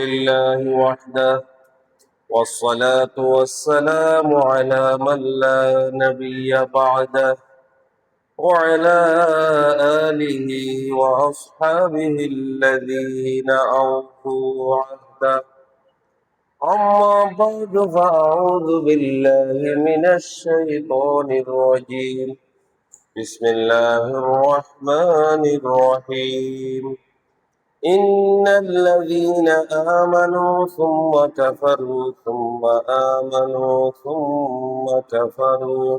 لله وحده والصلاة والسلام على من لا نبي بعده وعلى آله وأصحابه الذين أوفوا عهده. أما بعد فأعوذ بالله من الشيطان الرجيم. بسم الله الرحمن الرحيم. إن الذين آمنوا ثم كفروا ثم آمنوا ثم كفروا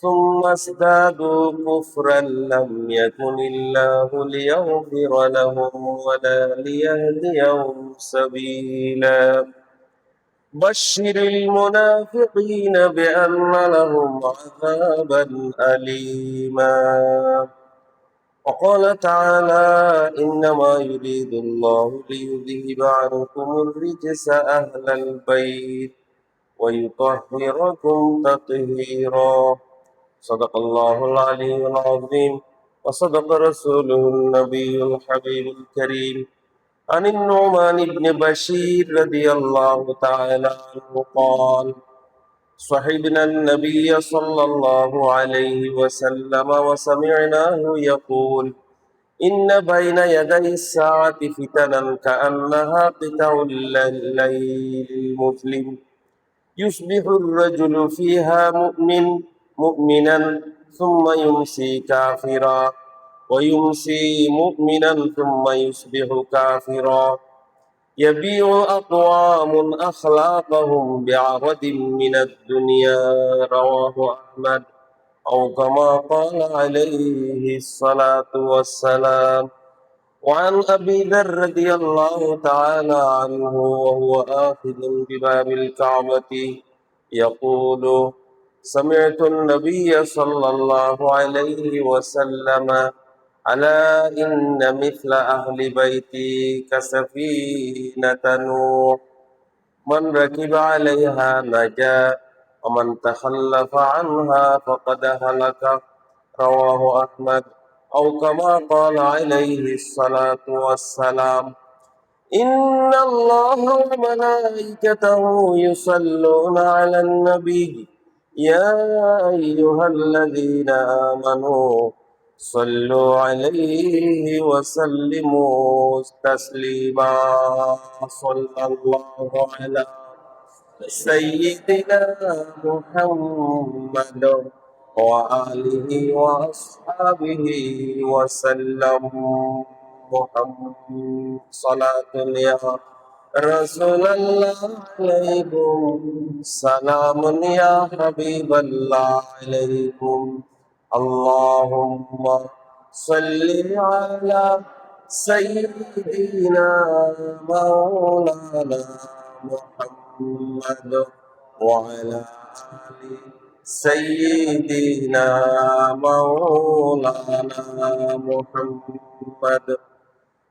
ثم ازدادوا كفرا لم يكن الله ليغفر لهم ولا ليهديهم سبيلا. بشر المنافقين بأن لهم عذابا أليما. وقال تعالى: إنما يريد الله ليذهب عنكم الرجس أهل البيت ويطهركم تطهيرا. صدق الله العلي العظيم وصدق رسوله النبي الحبيب الكريم. عن النعمان بن بشير رضي الله تعالى عنه قال: صحبنا النبي صلى الله عليه وسلم وسمعناه يقول: إن بين يدي الساعة فتنا كأنها قطع الليل المظلم يصبح الرجل فيها مؤمنا ثم يمسي كافرا ويمسي مؤمنا ثم يصبح كافرا. يبيع أقوام أخلاقهم بعرض من الدنيا. رواه أحمد أو كما قال عليه الصلاة والسلام. وعن أبي ذر رضي الله تعالى عنه وهو آخذ بباب الكعبة يقول: سمعت النبي صلى الله عليه وسلم: ألا إن مثل أهل بيتي كسفينة نوح من ركب عليها نجا ومن تخلف عنها فقد هلك. رواه أحمد أو كما قال عليه الصلاة والسلام. إن الله وملائكته يصلون على النبي يا أيها الذين آمنوا صلوا عليه وسلموا تسليما. صلى الله على سيدنا محمد وآله وأصحابه وسلم. محمد صلاة يا رسول الله عليكم، سلام يا حبيب الله عليكم. اللهم صل على سيدنا مولانا محمد وعلى آل سيدنا مولانا محمد.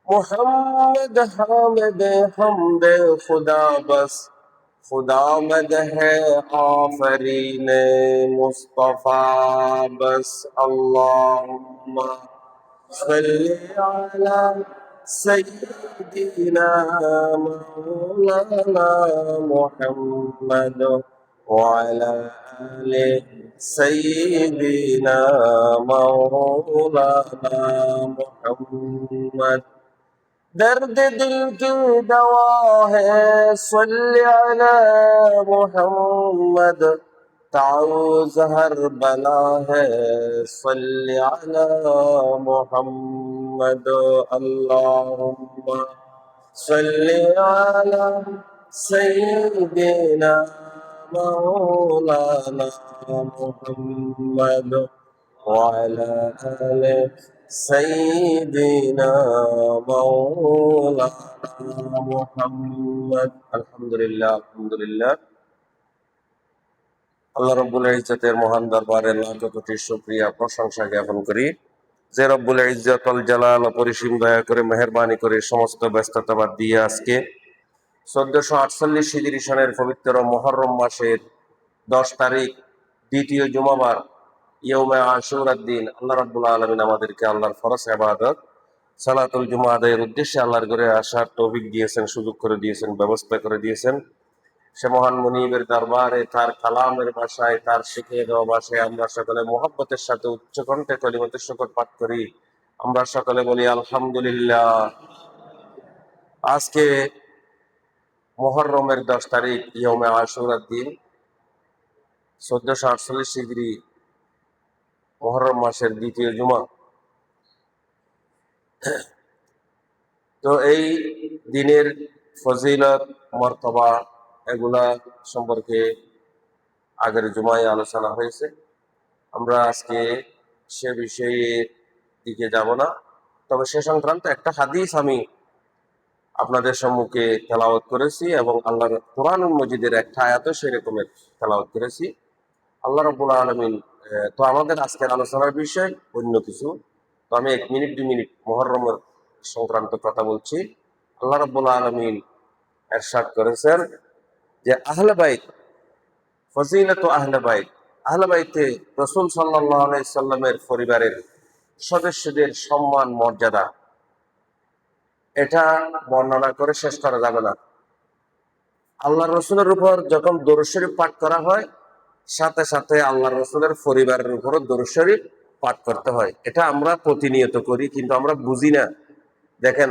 محمد حامد حمد खुदा बस, खुदा मद है आफरीन मुस्तफा बस. अल्लाहुम्मा सल्ली अला सय्यिदिना मौलाना मुहम्मद वअला आलि सय्यिदिना मौलाना मुहम्मद. दर्द दिल की दवा है सल्ली अला मुहम्मद. ताउज़ हर बला है सल्ली अला मुहम्मद. अल्लाहुम्मा सल्ली अला सय्यिदिना मौलाना मुहम्मद वअला आलि सय्यिदिना मौलाना मुहम्मद. আলহামদুলিল্লাহ আলহামদুলিল্লাহ। আল্লাহ রব্বুল ইজ্জতের মহান দরবারে লাখ কোটি শুকরিয়া প্রশংসা জ্ঞাপন করি যে রব্বুল ইজ্জত আল জালাল অপরিসীম দয়া করে মেহেরবানি করে সমস্ত ব্যস্ততা বাদ দিয়ে আজকে 1448 হিজরি সনের পবিত্র মুহররম মাসের 10 তারিখ দ্বিতীয় জুমাবার ইয়ৌমে আশুরার দিন আল্লাহ রাব্বুল আলামিন আমাদেরকে আল্লাহর ফরজ ইবাদত সালাতুল জুমা আদায়ের উদ্দেশ্যে আল্লাহর ঘরে আসার তৌফিক দিয়েছেন, সুযোগ করে দিয়েছেন, ব্যবস্থা করে দিয়েছেন। সে মহান মুনিবের দরবারে তার কালামের ভাষায়, তার শিখিয়ে দেওয়া ভাষায় আমরা সকলে মোহাব্বতের সাথে উচ্চ কণ্ঠে কলিমাতুশ শুকর পাঠ করি। আমরা সকলে বলি আলহামদুলিল্লাহ। আজকে মুহররমের 10 তারিখ, ইয়মে আশুরার দিন, 1448 হিজরি, মুহররম মাসের দ্বিতীয় জুমা। তো এই দিনের ফজিলত, মর্তবা এগুলা সম্পর্কে আগের জুমায় আলোচনা হয়েছে। আমরা আজকে সে বিষয়ে দিকে যাব না, তবে সে সংক্রান্ত একটা হাদিস আমি আপনাদের সম্মুখে তেলাওয়াত করেছি এবং আল্লাহর কুরআনুল মজিদের একটা আয়াতও সেরকমের তেলাওয়াত করেছি। আল্লাহ রাব্বুল আলামিন, তো আমাদের আজকের আলোচনার বিষয় অন্য কিছু। তো আমি 1 মিনিট 2 মিনিট মুহররমের সংক্রান্ত কথা বলছি। আল্লাহ রাব্বুল আলামিন ইরশাদ করেছেন যে আহলে বাইত, ফজিলাতু আহলে বাইত, আহলে বাইতে রাসূল সাল্লাল্লাহু আলাইহি সাল্লামের পরিবারের সদস্যদের সম্মান মর্যাদা, এটা বর্ণনা করে শেষ করা যাবে না। আল্লাহ রসুলের উপর যখন দরুদ শরীফ পাঠ করা হয়, সাথে সাথে আল্লাহ রসুলের পরিবারের উপরও দরুদ শরীফ পাঠ করতে হয়। এটা আমরা প্রতিনিয়ত করি, কিন্তু আমরা বুঝি না। দেখেন,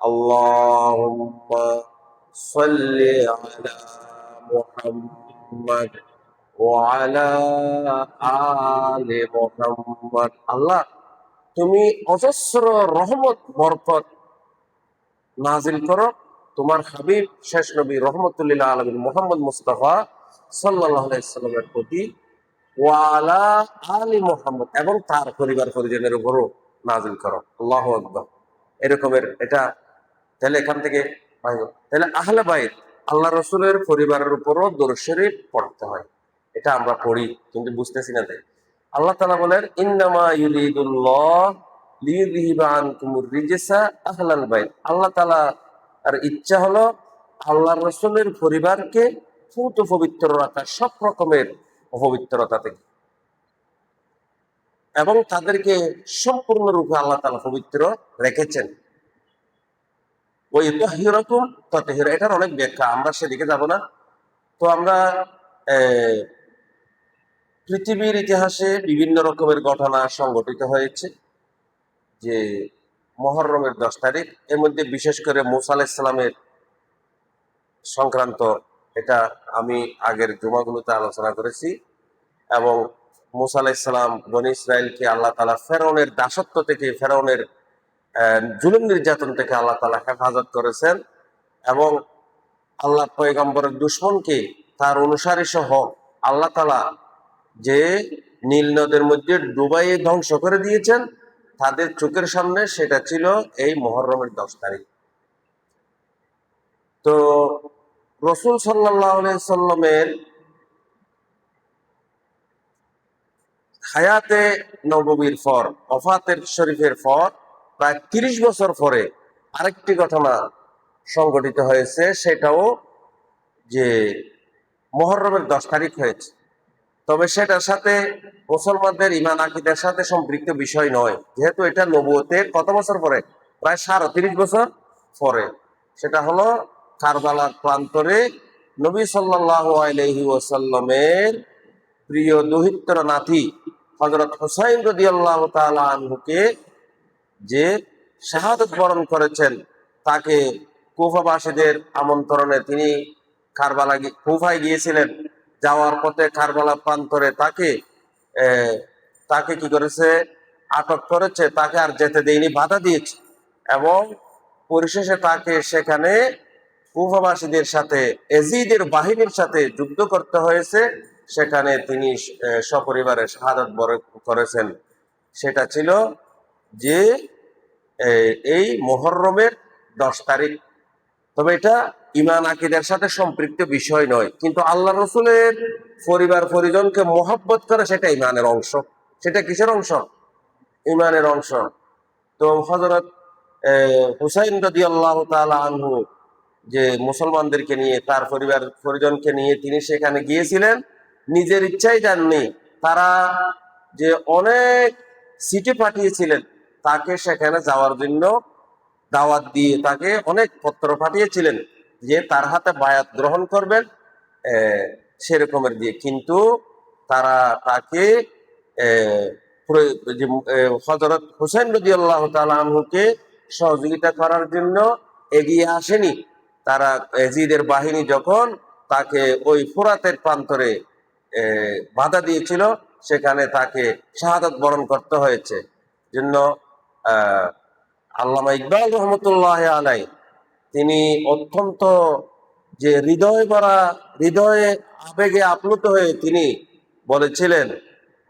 আল্লাহুম্মা সাল্লি আলা মুহাম্মাদ ওয়া আলা আলি মুহাম্মাদ। আল্লাহ, তুমি অজস্র রহমত বরকত নাজিল করো তোমার হাবিব শেষ নবী রহমতুল লিল আলামিন মুহাম্মদ মুস্তাফা সাল্লাল্লাহু আলাইহি সাল্লামের প্রতি, ওয়া আলা আলি মুহাম্মদ, এবং তার পরিবার পরিজনের উপরও নাজিল করো। আল্লাহু আকবার। এরকমের এটা, তাহলে এখান থেকে তাহলে আহলে বাইত, আল্লাহ রসুলের পরিবারের উপরও দরুদ শরীফ পড়তে হয়। এটা আমরা পড়ি কিন্তু বুঝতেছি না। তাই আল্লাহ তাআলা বলেন, ইন্নামা ইউরিদুল্লাহ লিইয়ুযহিবা আনকুমুর রিজসা আহলাল বাইত। আল্লাহ তাআলা আর ইচ্ছা হলো আল্লাহ রসুলের পরিবারকে পূত পবিত্র রাখা, সব রকমের অপবিত্রতা থেকে, এবং তাদেরকে সম্পূর্ণরূপে আল্লাহ তাআলা পবিত্র রেখেছেন। ওই তাহিরাতুম তাতহিরা, এটার অনেক ব্যাখ্যা, আমরা সেদিকে যাব না। তো আমরা পৃথিবীর ইতিহাসে বিভিন্ন রকমের ঘটনা সংঘটিত হয়েছে যে মুহররমের 10 তারিখ, এর মধ্যে বিশেষ করে মূসা আলাইহিস সালামের সংক্রান্ত, এটা আমি আগের জুমাগুলোতে আলোচনা করেছি। এবং মূসা আলাইহিস সালাম বনী ইসরাইলকে আল্লাহ তাআলা ফেরাউনের দাসত্ব থেকে, ফেরাউনের জুলুম নির্যাতন থেকে আল্লাহ তাআলা হেফাজত করেছেন, এবং আল্লাহ পয়গম্বরের দুশমনকে, তার অনুসারী সহ আল্লাহ তাআলা যে নীল নদের মধ্যে ডুবাইয়ে ধ্বংস করে দিয়েছেন তাদের চোখের সামনে, সেটা ছিল এই মুহররমের 10 তারিখ। তো রাসূল সাল্লাল্লাহু আলাইহি সাল্লামের হায়াতে নববীর পর, ওফাতের শরীফের পর প্রায় 30 বছর পরে আরেকটি ঘটনা সংঘটিত হয়েছে, সেটাও যে মুহররমের 10 তারিখ হয়েছে। তবে সেটার সাথে মুসলমানদের ঈমান আকীদার সাথে সম্পৃক্ত বিষয় নয়, যেহেতু এটা নবুয়তের কত বছর পরে, প্রায় 37 বছর পরে। সেটা হলো কারবালার প্রান্তরে নবী সাল্লাল্লাহু আলাইহি ওয়াসাল্লামের প্রিয় দৌহিত্র নাতি হযরত হুসাইন রাদিয়াল্লাহু তাআলা আনহুকে যে শাহাদাত বরণ করেছেন, তাকে কুফাবাসীদের আমন্ত্রণে তিনি কুফায় গিয়েছিলেন। যাওয়ার পথে কারবালা প্রান্তরে তাকে কি করেছে, আটক করেছে, তাকে আর যেতে দেয়নি, বাধা দিয়েছে, এবং পরিশেষে তাকে সেখানে কুফাবাসীদের সাথে, এজিদের বাহিনীর সাথে যুদ্ধ করতে হয়েছে। সেখানে তিনি সপরিবারে শাহাদাত বরণ করেছেন। সেটা ছিল যে এই মুহররমের 10 তারিখ। তবে এটা ঈমান আকীদার সাথে সম্পৃক্ত বিষয় নয়, কিন্তু আল্লাহ রসুলের পরিবার পরিজনকে মহব্বত করে, সেটা ঈমানের অংশ। সেটা কিসের অংশ? ঈমানের অংশ। তো হযরত হুসাইন রাদিয়াল্লাহু তাআলা আনহু যে মুসলমানদেরকে নিয়ে, তার পরিবার পরিজনকে নিয়ে তিনি সেখানে গিয়েছিলেন, নিজের ইচ্ছাই যাননি। তারা যে অনেক চিঠি পাঠিয়েছিলেন, তাকে সেখানে যাওয়ার জন্য দাওয়াত দিয়ে তাকে অনেক পত্র পাঠিয়েছিলেন যে তার হাতে বায়াত গ্রহণ করবেন, সেরকমের দিয়ে। কিন্তু তারা তাকে হযরত হুসাইন রাদিয়াল্লাহু তাআলা আনহুকে সহযোগিতা করার জন্য এগিয়ে আসেনি। তারা ইয়াজিদের বাহিনী যখন তাকে ওই ফোরাতের প্রান্তরে বাধা দিয়েছিল, সেখানে তাকে শাহাদাত বরণ করতে হয়েছে। জন্য আহ আল্লামা ইকবাল রহমতুল্লাহ আলাই তিনি অত্যন্ত যে হৃদয় ভরা, হৃদয়ে আবেগে আপ্লুত হয়ে তিনি বলেছিলেন,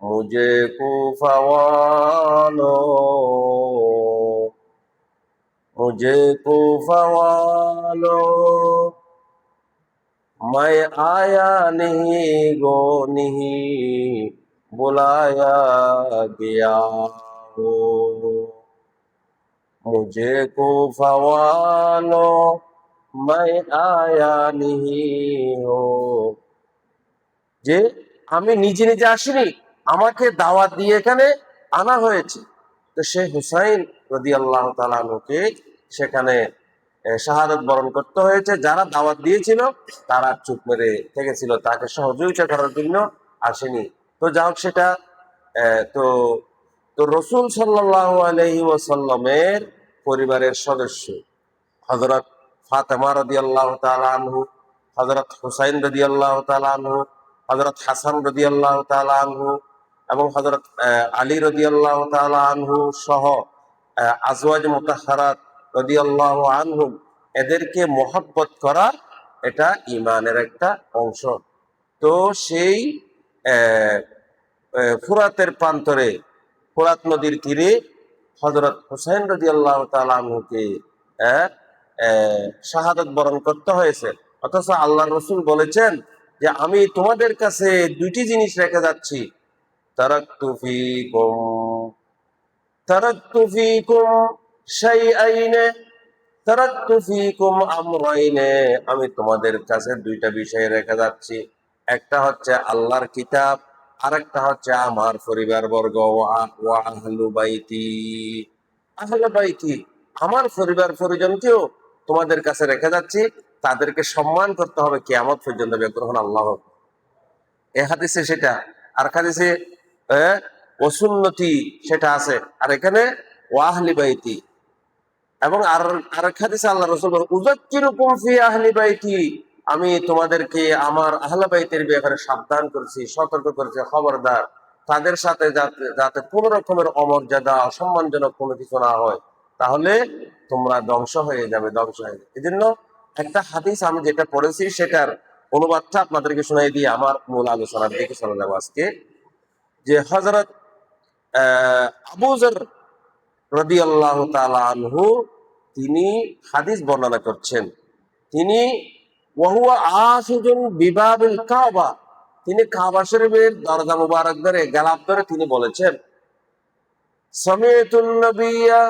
মুঝে কুফাওয়ালো, মুঝে কুফাওয়ালো, मैं आया नहीं गो नहीं बुलाया गया हो, मुझे कुफावालो मैं आया नहीं हो। যে আমি নিজে নিজে আসিনি, আমাকে দাওয়াত দিয়ে এখানে আনা হয়েছে। তো সে হুসাইন রাদিয়াল্লাহু তাআলা আনহুকে সেখানে শাহাদাত বরণ করতে হয়েছে। যারা দাওয়াত দিয়েছিল তারা চুপ মেরে থেকেছিল, তাকে সহযোগিতা করার জন্য আসেনি। তো যাই হোক, সেটা তো তো রসুল সাল্লাল্লাহু আলাইহি ওয়াসাল্লামের পরিবারের সদস্য হযরত ফাতেমা রাদিয়াল্লাহু তাআলা আনহু, হযরত হুসাইন রাদিয়াল্লাহু তাআলা আনহু, হযরত হাসান রাদিয়াল্লাহু তাআলা আনহু এবং হযরত আলী রাদিয়াল্লাহু তাআলা আনহু সহ আজওয়াজ মুতাহহারাত রাদিয়াল্লাহু আনহুম, এদেরকে মহব্বত করা এটা ঈমানের একটা অংশ। তো সেই ফুরাতের প্রান্তরে, ফুরাত নদীর তীরে হযরত হুসাইন রাদিয়াল্লাহু তাআলা আনহুকে শাহাদাত বরণ করতে হয়েছে। অথচ আল্লাহর রাসূল বলেছেন যে আমি তোমাদের কাছে দুইটি জিনিস রেখে যাচ্ছি, তারাকতু ফীকুম তারাকতু ফীকুম শাইআইনে তারাকতু ফীকুম আমরাইনে, আমি তোমাদের কাছে দুইটা বিষয় রেখে যাচ্ছি। একটা হচ্ছে আল্লাহর কিতাব, আর একটা হচ্ছে আমার পরিবারবর্গ, ওয়া আহলু বাইতি, আহলে বাইতি, আমার পরিবার পরিজনকেও তোমাদের কাছে রেখে যাচ্ছি। তাদেরকে সম্মান করতে হবে কিয়ামত পর্যন্ত, যতক্ষণ আল্লাহ। এ হাদিসে সেটা, আর হাদিসে ওয়াসুন্নতি সেটা আছে, আর এখানে ওয়া আহলি বাইতি। এবং আরেক হাদিসে আল্লাহ রাসূল বলেন, উযাক্কিরুকুম ফি আহলি বাইতি, আমি তোমাদেরকে আমার আহলে বাইতের ব্যাপারে সাবধান করেছি, সতর্ক করেছি, খবরদার তাদের সাথে যাতে যাতে কোনো রকমের অমর্যাদা, অসম্মানজনক কোনো কিছু না হয়, তাহলে তোমরা ধ্বংস হয়ে যাবে, ধ্বংস হয়ে যাবে। এই জন্য একটা হাদিস আমি যেটা পড়েছি সেটার অনুবাদটা আপনাদেরকে শোনাই দিয়ে আমার মূল আলোচনার দিকে চলে যাবো আজকে। যে হযরত আবু যর রাদিয়াল্লাহু তাআলা আনহু তিনি হাদিস বর্ণনা করছেন। তিনি ওয়াহুয়া আশিজুন বিবাবিল কাবা, তিনি কাবা শরীফের দরজা মুবারক ধরে, গেলাপ ধরে তিনি বলেছেন, সামিতুন নবিয়্যা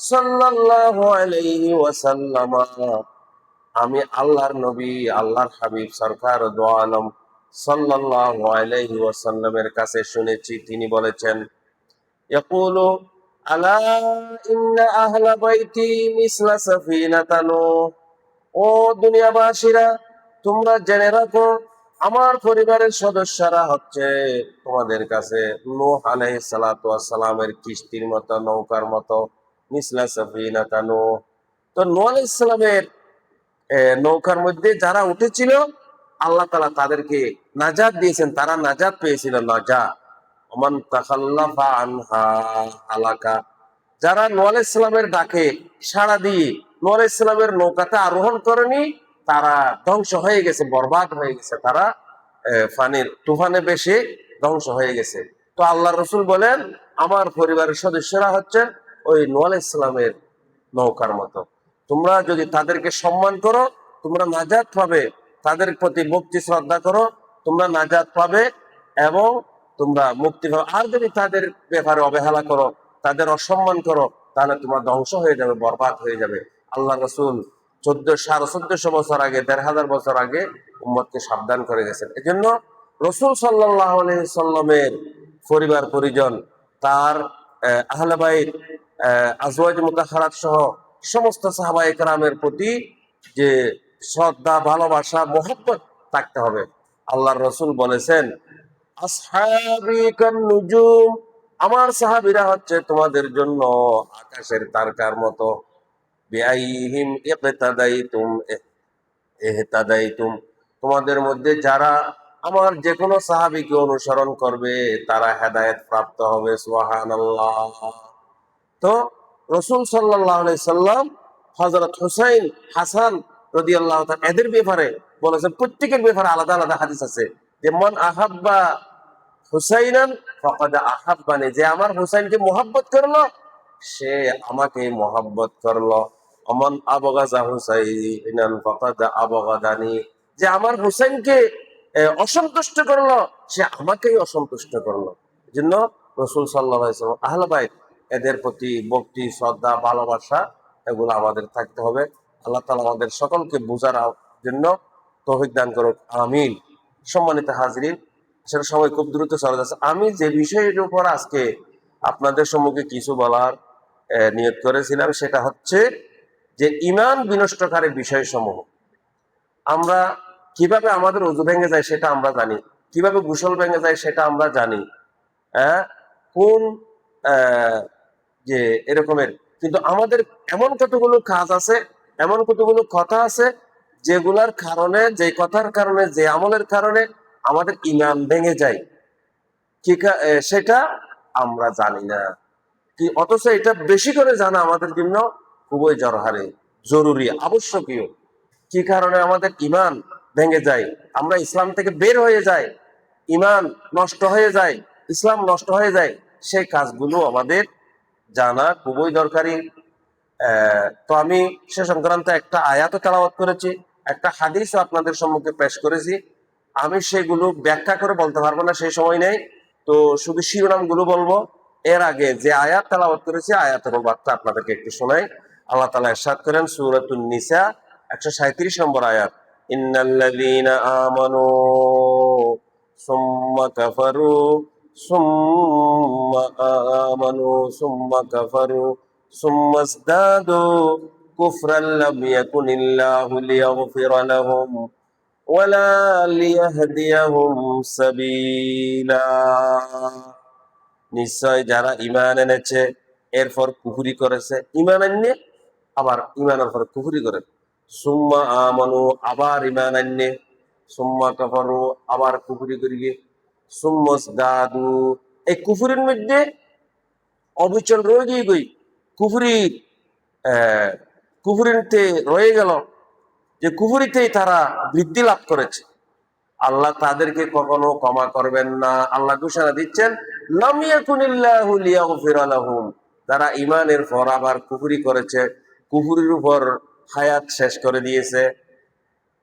সাল্লাল্লাহু আলাইহি ওয়াসাল্লাম, আমি আল্লাহর নবী, আল্লাহর হাবিব সরকার দো আলম সাল্লাল্লাহু আলাইহি ওয়াসাল্লামের কাছে শুনেছি, তিনি বলেছেন, ইয়াকুলু আলা ইন্না আহলা বাইতি মিসলা সাফিনাতা নূহ, ও দুনিয়াবাসীরা তোমরা জেনে রাখো, আমার পরিবারের সদস্যরা হচ্ছে তোমাদের কাছে নূহ আলাইহিস সালাতু ওয়াস সালামের কিস্তির মতো, নৌকার মতো, মিসলা সাফিনাতা নূহ। তো নূহ আলাইহিস সালামের নৌকার মধ্যে যারা উঠেছিল আল্লাহ তাআলা তাদেরকে নাজাত দিয়েছেন, তারা নাজাত পেয়েছিল, নাজাত। ওমান তাখাল্লাফা আনহা হালাকা, যারা নূহ আলাইহিস সালামের ডাকে সাড়া দিয়ে নূহ আলাইহিস সালামের নৌকাতে আরোহণ করেনি, তারা ধ্বংস হয়ে গেছে, বরবাদ হয়ে গেছে, তারা ফানির তুফানে বেশে ধ্বংস হয়ে গেছে। তো আল্লাহর রাসূল বলেন, আমার পরিবারের সদস্যরা হচ্ছে ওই নূহ আলাইহিস সালামের নৌকার মতো। তোমরা যদি তাদেরকে সম্মান করো তোমরা নাজাত পাবে, তাদের প্রতি ভক্তি শ্রদ্ধা করো তোমরা নাজাত পাবে এবং তোমরা মুক্তি পাবে। আর যদি তাদের ব্যাপারে অবহেলা করো, তাদের অসম্মান করো, তাহলে তোমরা ধ্বংস হয়ে যাবে, বরবাদ হয়ে যাবে। আল্লাহ রাসূল 1400 বছর আগে, 1500 বছর আগে উম্মতকে সাবধান করে গেছেন। এই জন্য রসুল সাল্লাল্লাহু আলাইহি সাল্লামের পরিবার পরিজন, তার আহলে বাইত, আজওয়াজ মুতাহহারাত সহ সমস্ত সাহাবায়ে কেরামের প্রতি যে শ্রদ্ধা, ভালোবাসা, মহব্বত থাকতে হবে। আল্লাহর রসুল বলেছেন, আসহাবি কান নুজুম, আমার সাহাবীরা হচ্ছে তোমাদের জন্য আকাশের তারকার মতো। বিআইহিম ইকতাদাইতুম ইহতাদাইতুম, তোমাদের মধ্যে যারা আমার যে কোনো সাহাবীকে অনুসরণ করবে তারা হেদায়েত প্রাপ্ত হবে। সুবহানাল্লাহ। তো রসুল সাল্লাল্লাহু আলাইহি সাল্লাম হযরত হুসাইন, হাসান রাদিয়াল্লাহু তাআলা এদের ব্যাপারে বলেছেন, প্রত্যেকের ব্যাপারে আলাদা আলাদা হাদিস আছে, যে মান আহাব্বা হুসাইনান ফাকাদ আহাব্বানি, যে আমার হুসাইনকে মোহাব্বত করলো সে আমাকে মোহাব্বত করলো। অমান আবগাজা হুসাইনান ফাকাদ আবগাদানি, যে আমার হুসাইনকে অসন্তুষ্ট করলো সে আমাকেই অসন্তুষ্ট করলো। এজন্য রাসূল সাল্লাল্লাহু আলাইহি ওয়াসাল্লাম আহলে বাইত এদের প্রতি ভক্তি, শ্রদ্ধা, ভালোবাসা এগুলো আমাদের থাকতে হবে। আল্লাহ তাআলা আমাদের সকলকে বোঝার জন্য তৌফিক দান করুক, আমিন। সম্মানিত হাজরিন, আসলে সময় খুব দ্রুত চলে যাচ্ছে। আমি যে বিষয়ের উপর আজকে আপনাদের সম্মুখে কিছু বলার নিয়ত করেছিলাম সেটা হচ্ছে যে ঈমান বিনষ্টকারী বিষয়সমূহ। আমরা কিভাবে আমাদের ওযু ভেঙে যায় সেটা আমরা জানি, কিভাবে গোসল ভেঙে যায় সেটা আমরা জানি, হ্যাঁ, কোন আহ, যে এরকমের, কিন্তু আমাদের এমন কতগুলো কাজ আছে, এমন কতগুলো কথা আছে যেগুলার কারণে, যে কথার কারণে, যে আমলের কারণে আমাদের ঈমান ভেঙে যায়, সেটা আমরা জানি না কি, অথচ এটা বেশি করে জানা আমাদের জন্য খুবই জরুরি, আবশ্যকীয়। কি কারণে আমাদের ঈমান ভেঙে যায়, আমরা ইসলাম থেকে বের হয়ে যাই, ঈমান নষ্ট হয়ে যায়, ইসলাম নষ্ট হয়ে যায়, সেই কাজগুলো আমাদের জানা খুবই দরকারি। তো আমি সে সংক্রান্ত একটা আয়াত তেলাওয়াত করেছি, একটা হাদিসও আপনাদের সম্মুখে পেশ করেছি। আমি সেগুলো ব্যাখ্যা করে বলতে পারবো না, সেই সময় নেই, তো শুধু শিরোনামগুলো বলবো। এর আগে যে আয়াত তেলাওয়াত করেছি আয়াতের বার্তা আপনাদেরকে একটু শোনাই। আল্লাহ তাআলা ইরশাদ করেন সূরাতুন নিসা 137 নম্বর আয়াত, ইন্নাল্লাযীনা আমানু সুম্মা কাফারু সুম্মা আমানু সুম্মা কাফারু সুম্মা ইজদাদু কুফরান লাম ইয়াকুনিল্লাহু লিয়াগফিরা লাহুম ওয়ালা লিয়াহদিয়াহুম সাবিলা। নিশ্চয় যারা ঈমান এনেছে এরপর কুফরি করেছে, ঈমান আনলে আবার ঈমানের পর কুফরি করে, সুম্মা আমানু আবার ঈমান আনলে, সুম্মা কাফারু আবার কুফরি করিয়ে, সুম্মা ইজদাদু, এই কুফরির মধ্যে অবিচল রয়ে গিয়ে গই, কুফরির কুফরিতে রয়ে গেল, যে কুফরিতেই তারা বৃদ্ধি লাভ করেছে, আল্লাহ তাদেরকে কখনো ক্ষমা করবেন না। আল্লাহ ঘোষণা দিচ্ছেন, লাম ইয়াকুনিল্লাহু লিয়াগফিরা লাহুম, যারা ঈমানের পর আবার কুফরি করেছে, কুফরির উপর হায়াত শেষ করে দিয়েছে,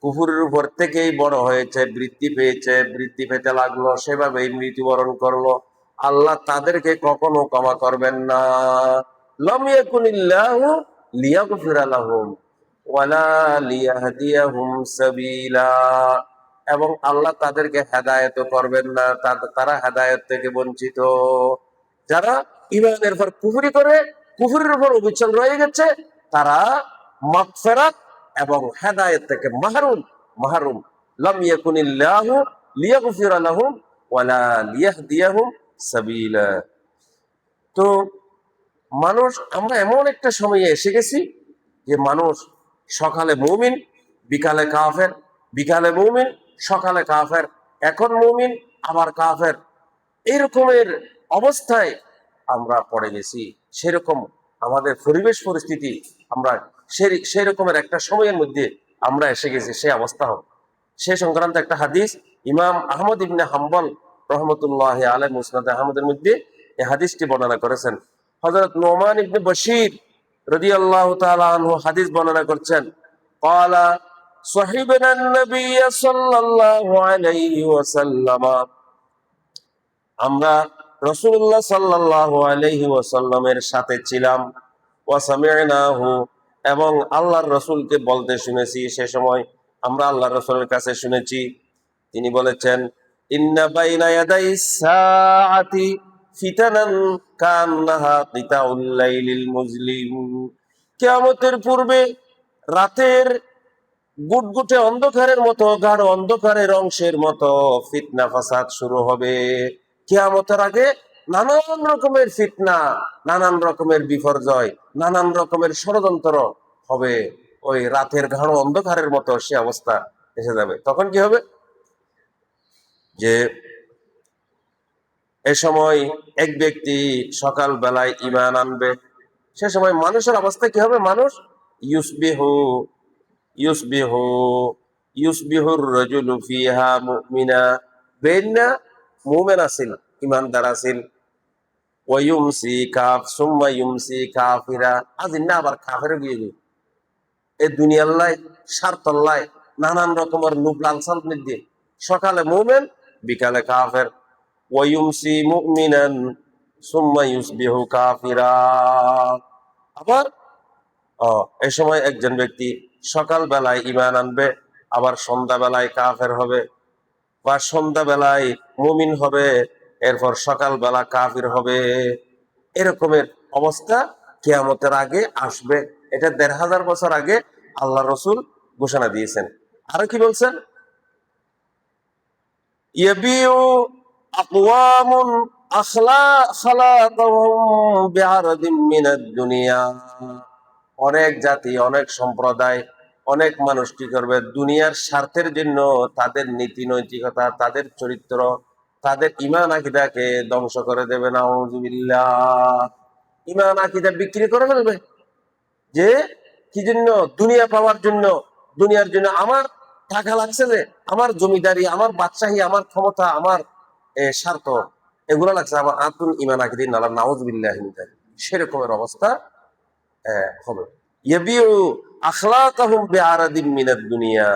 কুফরির উপর থেকেই বড় হয়েছে, বৃদ্ধি পেয়েছে, বৃদ্ধি পেতে লাগলো, সেভাবেই মৃত্যুবরণ করলো, আল্লাহ তাদেরকে কখনো ক্ষমা করবেন না। লাম ইয়াকুনিল্লাহু লিয়াগফিরা লাহুম ওয়ালা লিয়াহদিয়াহুম সাবিলা, এবং আল্লাহ তাদেরকে হেদায়েত করবেন না, তারা হেদায়েত থেকে বঞ্চিত। যারা ঈমানের পর কুফরি করে, কুফরির উপর অবিচল রয়ে গেছে, তারা মাগফিরাত এবং হেদায়েত থেকে মাহরুম মাহরুম। লাম ইয়াকুনিল্লাহু লিয়াগফিরা লাহুম ওয়ালা লিয়াহদিয়াহুম সাবিলা। তো মানুষ, আমরা এমন একটা সময়ে এসে গেছি যে মানুষ সকালে মুমিন, বিকালে কাফের, বিকালে মুমিন, সকালে কাফের, এখন মুমিন আবার কাফের, এরকমের অবস্থায় আমরা পড়ে গেছি। সেরকম আমাদের পরিবেশ পরিস্থিতি, আমরা সেই রকমের একটা সময়ের মধ্যে আমরা এসে গেছি, সেই অবস্থা হোক। সে সংক্রান্ত একটা হাদিস ইমাম আহমদ ইবনে হাম্বল রহমতুল্লাহ আলাইহি মুসনাদ আহমদের মধ্যে এই হাদিসটি বর্ণনা করেছেন। হযরত নোমান ইবনে বশীর রাদিয়াল্লাহু তাআলা আনহু হাদিস বর্ণনা করছেন, ক্বালা সাহিবনা নবী সাল্লাল্লাহু আলাইহি ওয়াসাল্লাম, আমরা রাসূলুল্লাহ সাল্লাল্লাহু আলাইহি ওয়াসাল্লামের সাথে ছিলাম, ওয়া সামি'নাহু, এবং আল্লাহর রাসূলকে বলতে শুনেছি। সে সময় আমরা আল্লাহর রাসূলের কাছে শুনেছি, তিনি বলেছেন, ইন্না বাইনা ইয়াদাই সাআতি ফিতানান কান্নাহা কিতাউল লাইলিল মুজলিম। কিয়ামতের পূর্বে রাতের গুটগুটে অন্ধকারের মতো, গাঢ় অন্ধকারের অংশের মতো ফিতনা ফাসাদ শুরু হবে। কিয়ামতের আগে নানান রকমের ফিতনা, নানান রকমের বিপর্যয়, নানান রকমের ষড়যন্ত্র হবে। ওই রাতের গাঢ় অন্ধকারের মতো সে অবস্থা এসে যাবে। তখন কি হবে? যে এ সময় এক ব্যক্তি সকাল বেলায় ঈমান আনবে, সে সময় মানুষের অবস্থা কি হবে? মানুষ ইউসবিহু ইউসবিহু ইউসবিহুর রাজুলু ফিহা মুমিনা, বেন্না মুমিন আছিল, ঈমানদার আছিল, ওয়া ইউমসি কাফ সুম্মা ইউমসি কাফিরা, আজ না আবার কাফের গিয়ে গিয়ে এই দুনিয়ার লাই স্বার্থর লাই নানান রকমের লোভ লালসার মধ্যে সকালে মুমিন বিকালে কাফের। ওয়া ইউমসি মুমিনান সুম্মা ইউসবিহু কাফিরা। আবার এই সময় একজন ব্যক্তি সকাল বেলায় ঈমান আনবে, আবার সন্ধ্যা বেলায় কাফের হবে, বা সন্ধ্যা বেলায় মুমিন হবে, এরপর সকাল বেলা কাফির হবে। এরকমের অবস্থা কিয়ামতের আগে আসবে। এটা ১৫০০ বছর আগে আল্লাহ রসুল ঘোষণা দিয়েছেন। আরো কি বলছেন? ইয়াবিউ আকওয়ামুন খালাকাহুম বিআরদিম মিনাদ দুনিয়া। অনেক জাতি, অনেক সম্প্রদায়, অনেক মানুষ কি করবে? দুনিয়ার স্বার্থের জন্য তাদের নীতি নৈতিকতা, তাদের চরিত্র, তাদের ঈমান আকীদাকে ধ্বংস করে দেবে। নাউযুবিল্লাহ। ঈমান আকীদা বিক্রি করে ফেলবে। যে কি জন্য? দুনিয়া পাওয়ার জন্য, দুনিয়ার জন্য। আমার টাকা লাগছে, যে আমার জমিদারি, আমার বাদশাহী, আমার ক্ষমতা, আমার স্বার্থ, এগুলো লাগছে আমার আতুন ঈমান আকীদা নালা নাউযুবিল্লাহ। সেরকমের অবস্থা হবে। ইয়াবিউ আখলাকাহুম বিআরাদিম মিনাদ দুনিয়া।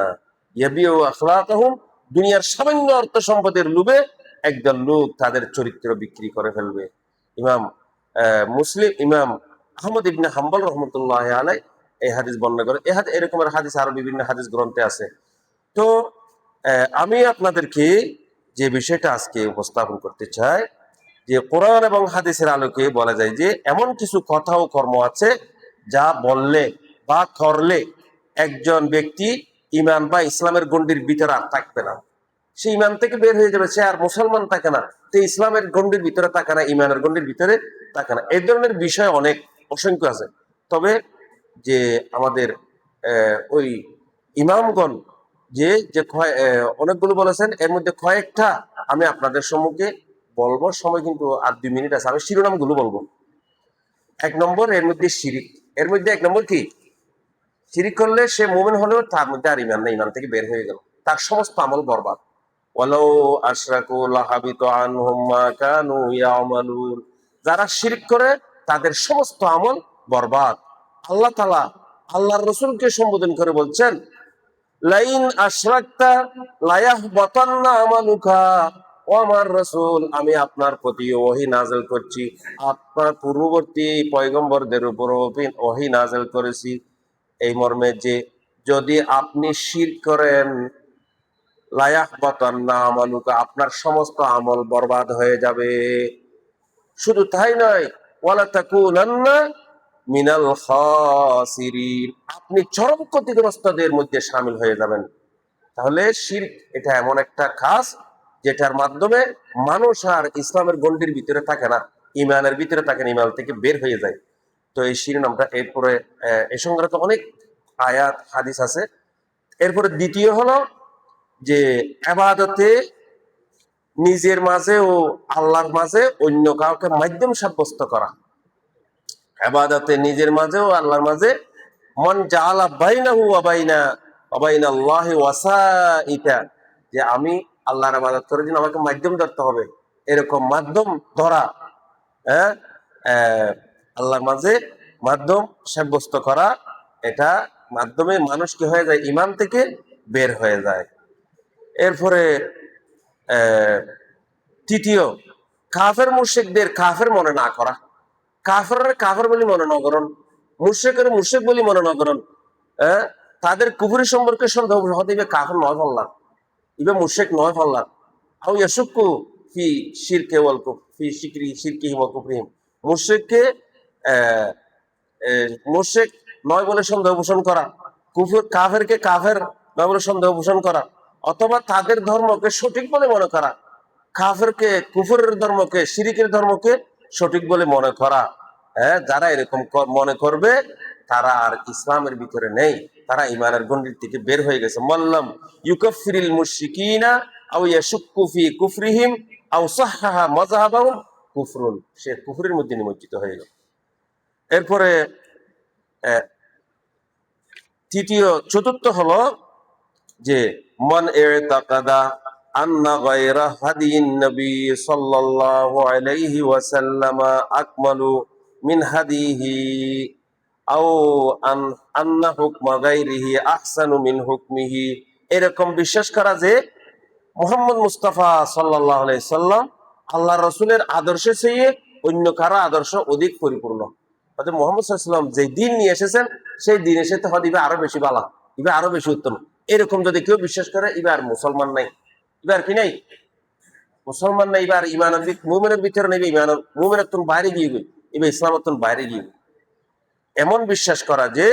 ইয়াবিউ আখলাকাহুম, দুনিয়ার সামান্য অর্থ সম্পদের লোভে একদল লোক তাদের চরিত্র বিক্রি করে ফেলবে। ইমাম ইমাম আহমদ ইবনে হাম্বল রহমতুল্লাহ আলাই এই হাদিস বর্ণনা করে। এরকমের হাদিস আরো বিভিন্ন হাদিস গ্রন্থে আছে। তো আমি আপনাদেরকে যে বিষয়টা আজকে উপস্থাপন করতে চাই, যে কোরআন এবং হাদিসের আলোকে বলা যায় যে এমন কিছু কথা ও কর্ম আছে যা বললে বা করলে একজন ব্যক্তি ঈমান বা ইসলামের গণ্ডির ভিতরে আর থাকবে না। সে ঈমান থেকে বের হয়ে যাবে, সে আর মুসলমান থাকে না, সে ইসলামের গণ্ডির ভিতরে থাকে না, ঈমানের গণ্ডির ভিতরে থাকে না। এই ধরনের বিষয় অনেক অসংখ্য আছে। তবে যে আমাদের ওই ইমামগণ যে যে অনেকগুলো বলেছেন, এর মধ্যে কয়েকটা আমি আপনাদের সম্মুখে বলবো। সময় কিন্তু আর 2 মিনিট আছে। আমি শিরোনামগুলো বলবো। 1 নম্বর, এর মধ্যে শিরিক। এর মধ্যে 1 নম্বর কি? শিরিক করলে সে মুমিন হলেও তার মধ্যে আর ঈমান নেই, ঈমান থেকে বের হয়ে গেল, তার সমস্ত আমল বরবাদ। ওয়ালাউ আশরাকু লাহাবিতু আনহুম মা কানু ইয়ামালুন। যারা শিরক করে তাদের সমস্ত আমল বরবাদ। আল্লাহ তাআলা আল্লাহর রাসূলকে সম্বোধন করে বলছেন, লাইন আশরাকতা লায়াহবাতান্না আমালুকা। ও আমার রাসূল, আমি আপনার প্রতি ওহী নাযিল করছি, আপনার পূর্ববর্তী পয়গম্বরদের উপর ওহী নাযিল করেছি এই মর্মে যে যদি আপনি শিরক করেন, লায়াহবাতান্না আমালুকা, আপনার সমস্ত আমল বরবাদ হয়ে যাবে। শুধু তাই নয়, ওয়ালা তাকুনান্না মিনাল খাসিরিন, আপনি চরম ক্ষতিগ্রস্তদের মধ্যে শামিল হয়ে যাবেন। তাহলে শিরক এটা এমন একটা কাজ যেটার মাধ্যমে মানুষ আর ইসলামের গণ্ডির ভিতরে থাকে না, ঈমানের ভিতরে থাকে না, ঈমান থেকে বের হয়ে যায়। তো এই শিরোনামটা, এরপরে এই সংক্রান্ত অনেক আয়াত হাদিস আছে। এরপরে দ্বিতীয় হলো যে ইবাদতে নিজের মাঝে ও আল্লাহর মাঝে অন্য কাউকে মাধ্যম সাব্যস্ত করা। ইবাদতে নিজের মাঝে ও আল্লাহর মাঝে মান জাআলা বাইনাহু ওয়া বাইনাল্লাহি ওয়াসাইতা, যে আমি আল্লাহর ইবাদত করার জন্য আমাকে মাধ্যম ধরতে হবে, এরকম মাধ্যম ধরা। হ্যাঁ, আল্লাহর মাঝে মাধ্যম সাব্যস্ত করা, এটা মাধ্যমে মানুষ কি হয়ে যায়? ঈমান থেকে বের হয়ে যায়। এরপরে তৃতীয়, কাফের মুশরিকদের কাফের মনে না করা। কাফের কাফের বলে মনে না করুন, মুশরিকের মুশরিক বলে মনে না করুন। তাদের কুফরি সম্পর্কে সন্দেহ হতে ইবে কাফের নয় ফল্লার, ইবে মুশরিক নয় ফল্লার। আও ইয়াশুক্কু ফি শিরকে ওয়াল কুফর, ফি শিরকিহি ওয়া কুফরিহিম, মুশরিককে মুশরিক নয় বলে সন্দেহ পোষণ করা, কুফর কাফেরকে কাফের নয় বলে সন্দেহ পোষণ করা, অথবা তাদের ধর্মকে সঠিক বলে মনে করা, কাফেরকে কুফরের ধর্মকে শিরিকের ধর্মকে সঠিক বলে মনে করা। হ্যাঁ, যারা এরকম মনে করবে তারা আর ইসলামের ভিতরে নেই, তারা ইমানের গণ্ডির থেকে বের হয়ে গেছে। মাল্লাম ইউকাফিরিল মুশরিকিনা আও ইয়াশুক্কু ফি কুফরিহিম আও সাহহাহা মাযহাবাহুম কুফরুন, সে কুফরের মধ্যে নিমজ্জিত হয়ে গেল। এরপরে চতুর্থ হলো যে মান ইতাকাদা আন্না গায়রা হাদিয়িন নবী সাল্লাল্লাহু আলাইহি ওয়াসাল্লাম আকমালু মিন হাদিহি আও আন্না হুকমা গায়রিহি আহসানু মিন হুকমিহি, এরকম বিশ্বাস করা যে মুহাম্মদ মুস্তাফা সাল্লাল্লাহু আলাইহি সাল্লাম আল্লাহর রাসূলের আদর্শের চেয়ে অন্য কারো আদর্শ অধিক পরিপূর্ণ। অর্থাৎ মুহাম্মদ সাল্লাল্লাহু আলাইহি সাল্লাম যে দিন নিয়ে এসেছেন সেই দিনের সাথে হদিবে আরো বেশি ভালো, ইবে আরো বেশি উত্তম, এরকম যদি কেউ বিশ্বাস করে এবার মুসলমান নাই, এবার কি নাই মুসলমান নাই, এবার ইমানের মুমিনের ভিতরে নেবে, ইমানের মুমিনের তুন বাইরে গিয়ে গই, এবার ইসলামের তুন বাইরে গিয়ে। এমন বিশ্বাস করা যে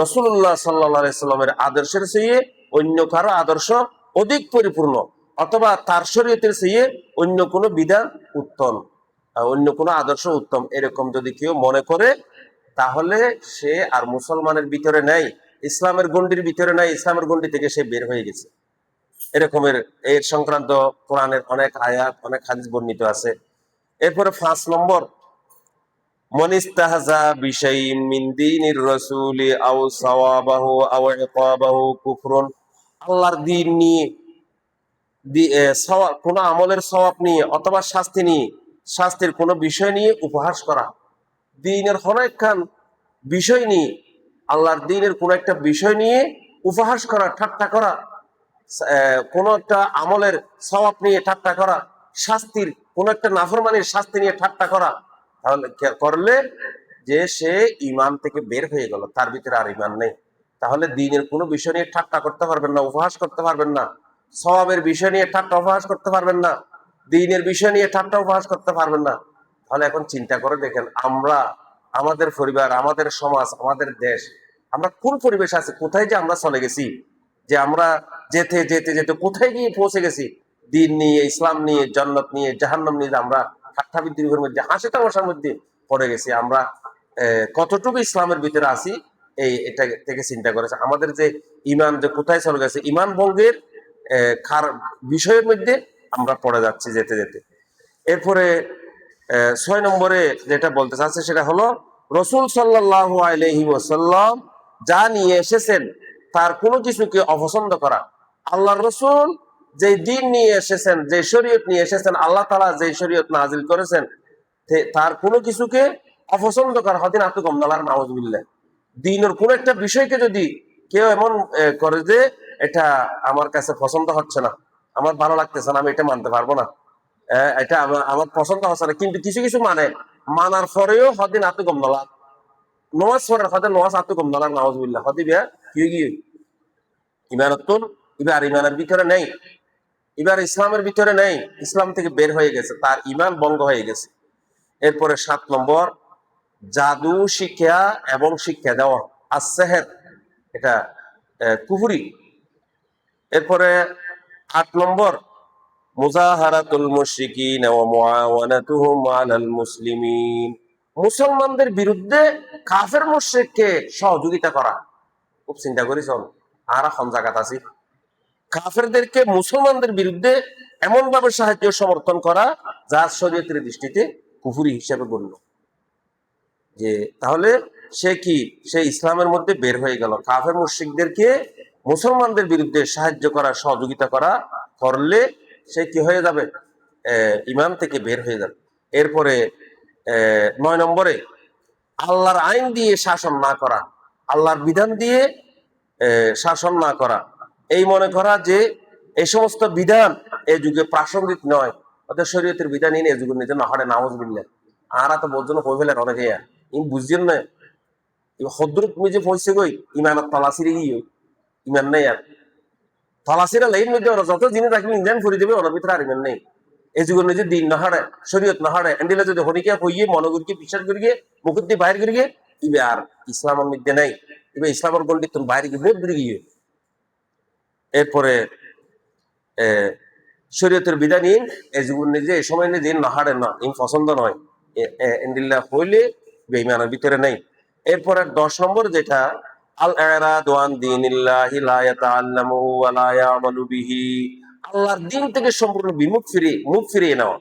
রাসূলুল্লাহ সাল্লাল্লাহু আলাইহি সাল্লামের আদর্শের চেয়ে অন্য কারো আদর্শ অধিক পরিপূর্ণ, অথবা তার শরীয়তের চেয়ে অন্য কোনো বিধান উত্তম, অন্য কোনো আদর্শ উত্তম, এরকম যদি কেউ মনে করে তাহলে সে আর মুসলমানের ভিতরে নাই, ইসলামের গণ্ডির ভিতরে নাই, ইসলামের গণ্ডি থেকে সে বের হয়ে গেছে। এরকমের এর সংক্রান্ত কোরআনের অনেক আয়াত অনেক হাদিস বর্ণিত আছে। এরপরে 5 নম্বর, মান ইস্তাহজা বিশাইইন মিন দীনির রাসূলি আও সাওয়াবাহু আও ইকাবাহু কুফরুন, আল্লাহর দ্বীন নিয়ে কোন আমলের সওয়াব নিয়ে অথবা শাস্তি নিয়ে, শাস্তির কোন বিষয় নিয়ে উপহাস করা, দ্বীনের কোন একখান বিষয় নিয়ে, আল্লাহর দ্বীনের কোন একটা বিষয় নিয়ে উপহাস করা, ঠাট্টা করা, কোন একটা আমলের সওয়াব নিয়ে ঠাট্টা করা, শাস্তির কোন একটা নাফরমানির শাস্তি নিয়ে ঠাট্টা করা, তাহলে করলে যে সে ঈমান থেকে বের হয়ে গেল, তার ভিতরে আর ঈমান নেই। তাহলে দ্বীনের কোনো বিষয় নিয়ে ঠাট্টা করতে পারবেন না, উপহাস করতে পারবেন না, সওয়াবের বিষয় নিয়ে ঠাট্টা উপহাস করতে পারবেন না, দ্বীনের বিষয় নিয়ে ঠাট্টা উপহাস করতে পারবেন না। তাহলে এখন চিন্তা করে দেখেন, আমরা আমাদের পরিবার, আমাদের সমাজ, আমাদের দেশ, আমরা কোন পরিবেশ আছে, কোথায় যে আমরা চলে গেছি, যে আমরা যেতে যেতে যেতে কোথায় গিয়ে পৌঁছে গেছি, দ্বীন নিয়ে, ইসলাম নিয়ে, জান্নাত নিয়ে, জাহান্নাম নিয়ে আমরা ঠাট্টা বিদ্রোহের মধ্যে, হাসি তামাশার মধ্যে পড়ে গেছি। আমরা কতটুকু ইসলামের ভিতরে আছি এটা থেকে চিন্তা করেছে। আমাদের যে ইমান যে কোথায় চলে গেছে, ইমান ভঙ্গের বিষয়ের মধ্যে আমরা পড়ে যাচ্ছি যেতে যেতে। এরপরে 6 নম্বরে যেটা বলতে চাচ্ছে সেটা হলো রাসূল সাল্লাল্লাহু আলাইহি ওয়াসাল্লাম যা নিয়ে এসেছেন তার কোনো কিছুকে অপছন্দ করা। আল্লাহর রাসূল যে দ্বীন নিয়ে এসেছেন, যে শরীয়ত নিয়ে এসেছেন, আল্লাহ তাআলা যে শরীয়ত নাজিল করেছেন, তার কোনো কিছুকে অপছন্দ করা হদিন আতু গমনালার নাউজুবিল্লাহ। দ্বীনের কোন একটা বিষয়কে যদি কেউ এমন করে যে এটা আমার কাছে পছন্দ হচ্ছে না, আমার ভালো লাগতেছে না, আমি এটা মানতে পারবো না, এটা আমার পছন্দ হচ্ছে না, কিন্তু কিছু কিছু মানার পরেও হদিন আতু গমনালা, নমাজ পড়ার হদিন নমাজ আতু গমনালার নাউজুবিল্লাহ, হদি বিয়া কি গিয়ে ইমানতুন, এবার ইমানের ভিতরে নেই, এবার ইসলামের ভিতরে নেই, ইসলাম থেকে বের হয়ে গেছে, তার ইমান ভঙ্গ হয়ে গেছে। এরপরে 7 নম্বর, জাদু শিক্ষা এবং শিক্ষা দেওয়া, আসসেহের, এটা কুফরি। এরপরে 8 নম্বর, মুজাহারাতুল মুশরিকিন ওয়া মুআওয়ানাতুহুম আলাল মুসলিমিন, মুসলমানদের বিরুদ্ধে কাফের মুশরিককে সহযোগিতা করা। খুব চিন্তা করি চল, আর এখন জায়গাত আছি, কাফেরদেরকে মুসলমানদের বিরুদ্ধে এমন ভাবে সাহায্য সমর্থন করা যার শরীয়তের দৃষ্টিতে কুফরি হিসেবে গণ্য। যে তাহলে সে কি, সে ইসলামের মধ্যে বের হয়ে গেল। কাফের মুশরিকদেরকে মুসলমানদের বিরুদ্ধে সাহায্য করা, সহযোগিতা করা করলে সে কি হয়ে যাবে, ইমান থেকে বের হয়ে যাবে। এরপরে 9 নম্বরে, আল্লাহর আইন দিয়ে শাসন না করা, আল্লাহর বিধান দিয়ে শাসন না করা, এই মনে করা যে এই সমস্ত বিধান এই যুগে প্রাসঙ্গিক নয়, ওদের শরীয়তের বিধান এই যুগের নিজে না হরে নাউজুবিল্লাহ। আর তো বোঝন হয়ে ফেলেন অনেকে, ইম বুঝছেন না হদ্রুত মিজে পয়সে গই ইমানত তালাসিরে গিয়ে ইমান নেই, আর তালাসিরা লাইন মধ্যে ওরা যত জিনিস রাখবেন ইনজান করে দেবে, ওর ভিতরে আর ইমান নেই। এই যুগ যে দিন নাহাড়ে শরীয়ত নাহাড়ে এন্ডিলে যদি হরিকে হইয়ে মনোগুরকে বিশ্বাস করিয়ে মুকুট দিয়ে বাইরে করিয়ে ইবে আর ইসলামের মধ্যে নাই, ইবে ইসলামের গন্ডি তুমি বাইরে গিয়ে বোধ বেরিয়ে গিয়ে এরপরে শরীয়তের বিধান ইন এই যুগ নিজে এই সময় নিজে নাহাড়ে না ইন পছন্দ নয় এন্ডিল্লা হইলে বেঈমানের ভিতরে নেই। এরপরে 10 নম্বর যেটা আল ইরাদু আন দীনিল্লাহি লা ইয়াতাআল্লামুহু ওয়া লা ইয়ামালু বিহি, আল্লাহর দিন থেকে সম্পূর্ণ মুখ ফিরিয়ে নেওয়া,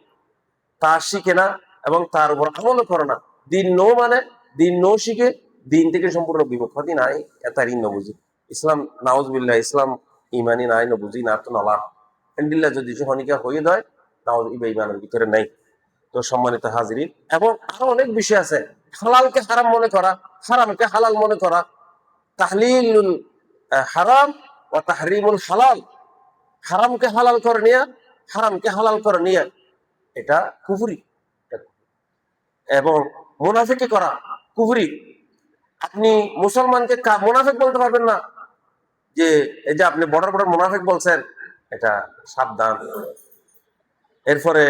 তা শিখে না এবং তার উপর আমলও করে না। দিন নো মানে দিন নো শিখে দিন থেকে সম্পূর্ণ বিমুখ হতি নাই এতারই ন বুঝি ইসলাম নাউজুবিল্লাহ ইসলাম ইমানি নাই ন বুঝি না তো নলা এন্ডিল্লা যদি হনিকা হয়ে দেয় নাউজ ইমানের ভিতরে নাই। তো সম্মানিত হাজিরিন, এবং আরো অনেক বিষয় আছে। হালালকে হারাম মনে করা, হারামকে হালাল মনে করা, তাহলিলুল হারাম ও তাহরিমুল হালাল, হারামকে হালাল করে নিয়ে হারামকে হালাল করে নিয়ে এটা কুফরি। এবং মুনাফিকি করা কুফরি। আপনি মুসলমানকে মুনাফিক বলতে পারবেন না, যে এই যে আপনি বড় বড় মুনাফিক বলছেন, এটা সাবধান। এরপরে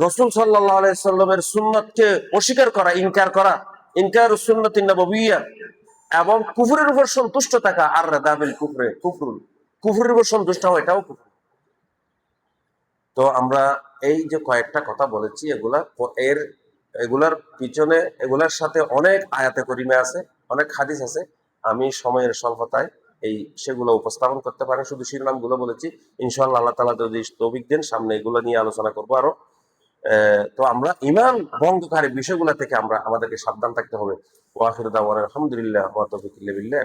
রসুল সাল্লাল্লাহু আলাইহি সাল্লামের সুন্নতকে অস্বীকার করা, ইনকার করা, ইনকার সুন্নতিন নববিয়্যা, এবং কুফরের উপর সন্তুষ্ট থাকা, আর রাদাবিল কুফরে কুফরুল, কুফরের উপর সন্তুষ্ট হওয়া এটাও কুফর। তো আমরা এই যে কয়েকটা কথা বলেছি এগুলার পিছনে এগুলার সাথে অনেক আয়াতে করিমে আছে, অনেক হাদিস আছে। আমি সময়ের স্বল্পতায় সেগুলো উপস্থাপন করতে পারি, শুধু শিরোনামগুলো বলেছি। ইনশাআল্লাহ আল্লাহ তাআলা যদি তৌফিক দেন সামনে এগুলো নিয়ে আলোচনা করবো আরো। তো আমরা ঈমান ভঙ্গকারী বিষয়গুলো থেকে আমাদেরকে সাবধান থাকতে হবে। ওয়া আখিরু দাওয়ানা আলহামদুলিল্লাহ ওয়া তাওফিক ইল্লা বিল্লাহ।